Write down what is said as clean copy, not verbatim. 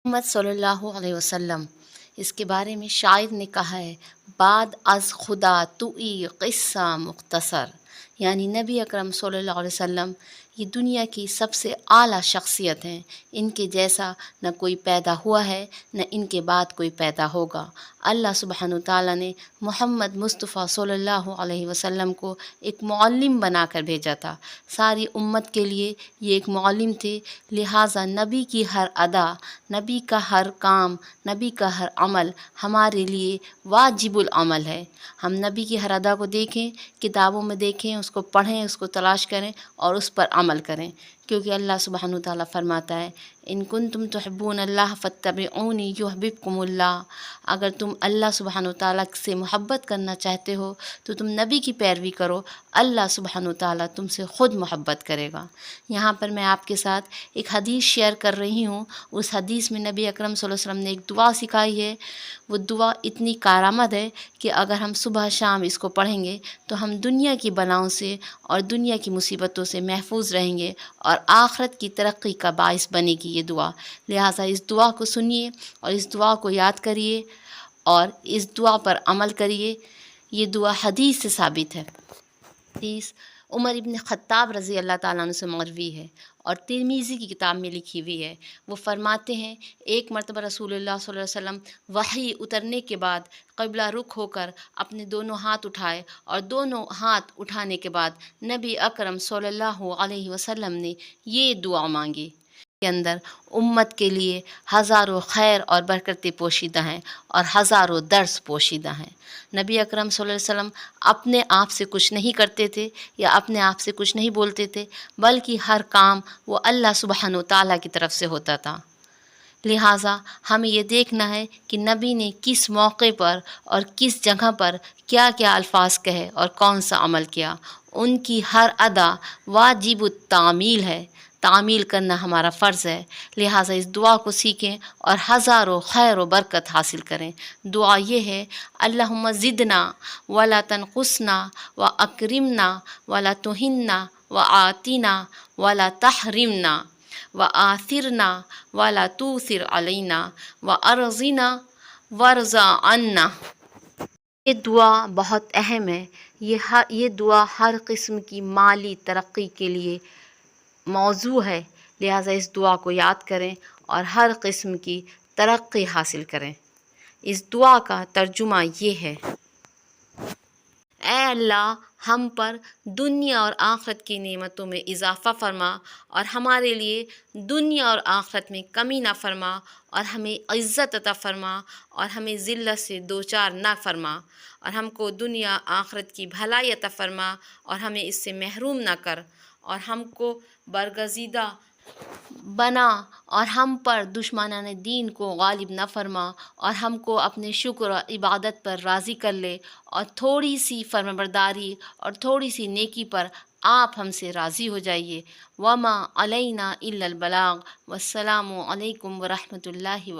محمد صلی اللہ علیہ وسلم، اس کے بارے میں شاعر نے کہا ہے، بعد از خدا توئی قصہ مختصر، یعنی نبی اکرم صلی اللہ علیہ وسلم یہ دنیا کی سب سے اعلیٰ شخصیت ہیں، ان کے جیسا نہ کوئی پیدا ہوا ہے نہ ان کے بعد کوئی پیدا ہوگا۔ اللہ سبحانہ وتعالیٰ نے محمد مصطفیٰ صلی اللہ علیہ وسلم کو ایک معلم بنا کر بھیجا تھا، ساری امت کے لیے یہ ایک معلم تھے، لہٰذا نبی کی ہر ادا، نبی کا ہر کام، نبی کا ہر عمل ہمارے لیے واجب العمل ہے۔ ہم نبی کی ہر ادا کو دیکھیں، کتابوں میں دیکھیں، اس کو پڑھیں، اس کو تلاش کریں اور اس پر عمل کریں، کیونکہ اللہ سبحانہ وتعالیٰ فرماتا ہے، ان کنتم تحبون اللہ فاتبعونی یحببکم اللہ، اگر تم اللہ سبحانہ وتعالیٰ سے محبت کرنا چاہتے ہو تو تم نبی کی پیروی کرو، اللہ سبحانہ وتعالیٰ تم سے خود محبت کرے گا۔ یہاں پر میں آپ کے ساتھ ایک حدیث شیئر کر رہی ہوں، اس حدیث میں نبی اکرم صلی اللہ علیہ وسلم نے ایک دعا سکھائی ہے، وہ دعا اتنی کارآمد ہے کہ اگر ہم صبح شام اس کو پڑھیں گے تو ہم دنیا کی بلاؤں سے اور دنیا کی مصیبتوں سے محفوظ رہیں گے اور آخرت کی ترقی کا باعث بنے گی یہ دعا۔ لہٰذا اس دعا کو سنیے اور اس دعا کو یاد کریے اور اس دعا پر عمل کریے۔ یہ دعا حدیث سے ثابت ہے۔ حدیث عمر ابن خطاب رضی اللہ تعالیٰ عنہ سے مروی ہے اور ترمذی کی کتاب میں لکھی ہوئی ہے۔ وہ فرماتے ہیں، ایک مرتبہ رسول اللہ صلی اللہ علیہ وسلم وحی اترنے کے بعد قبلہ رخ ہو کر اپنے دونوں ہاتھ اٹھائے اور دونوں ہاتھ اٹھانے کے بعد نبی اکرم صلی اللہ علیہ وسلم نے یہ دعا مانگی کے اندر امت کے لیے ہزاروں خیر اور برکتیں پوشیدہ ہیں اور ہزاروں درس پوشیدہ ہیں۔ نبی اکرم صلی اللہ علیہ وسلم اپنے آپ سے کچھ نہیں کرتے تھے یا اپنے آپ سے کچھ نہیں بولتے تھے، بلکہ ہر کام وہ اللہ سبحانہ وتعالیٰ کی طرف سے ہوتا تھا۔ لہٰذا ہمیں یہ دیکھنا ہے کہ نبی نے کس موقع پر اور کس جگہ پر کیا کیا الفاظ کہے اور کون سا عمل کیا۔ ان کی ہر ادا واجب التعمیل ہے، تعمیل کرنا ہمارا فرض ہے۔ لہٰذا اس دعا کو سیکھیں اور ہزاروں خیر و برکت حاصل کریں۔ دعا یہ ہے، اللہم زدنا ولا تنقصنا واکرمنا ولا تہنا وآتنا ولا تحرمنا وآثرنا ولا توثر علینا وارضنا وارض عنا۔ یہ دعا بہت اہم ہے۔ یہ دعا ہر قسم کی مالی ترقی کے لیے موضوع ہے، لہٰذا اس دعا کو یاد کریں اور ہر قسم کی ترقی حاصل کریں۔ اس دعا کا ترجمہ یہ ہے، اے اللہ، ہم پر دنیا اور آخرت کی نعمتوں میں اضافہ فرما اور ہمارے لیے دنیا اور آخرت میں کمی نہ فرما اور ہمیں عزت عطا فرما اور ہمیں ذلت سے دوچار نہ فرما اور ہم کو دنیا آخرت کی بھلائی عطا فرما اور ہمیں اس سے محروم نہ کر اور ہم کو برگزیدہ بنا اور ہم پر دشمنان دین کو غالب نہ فرما اور ہم کو اپنے شکر اور عبادت پر راضی کر لے اور تھوڑی سی فرمانبرداری اور تھوڑی سی نیکی پر آپ ہم سے راضی ہو جائیے۔ وما علینا الا البلاغ، والسلام علیکم ورحمۃ اللہ وبرکاتہ۔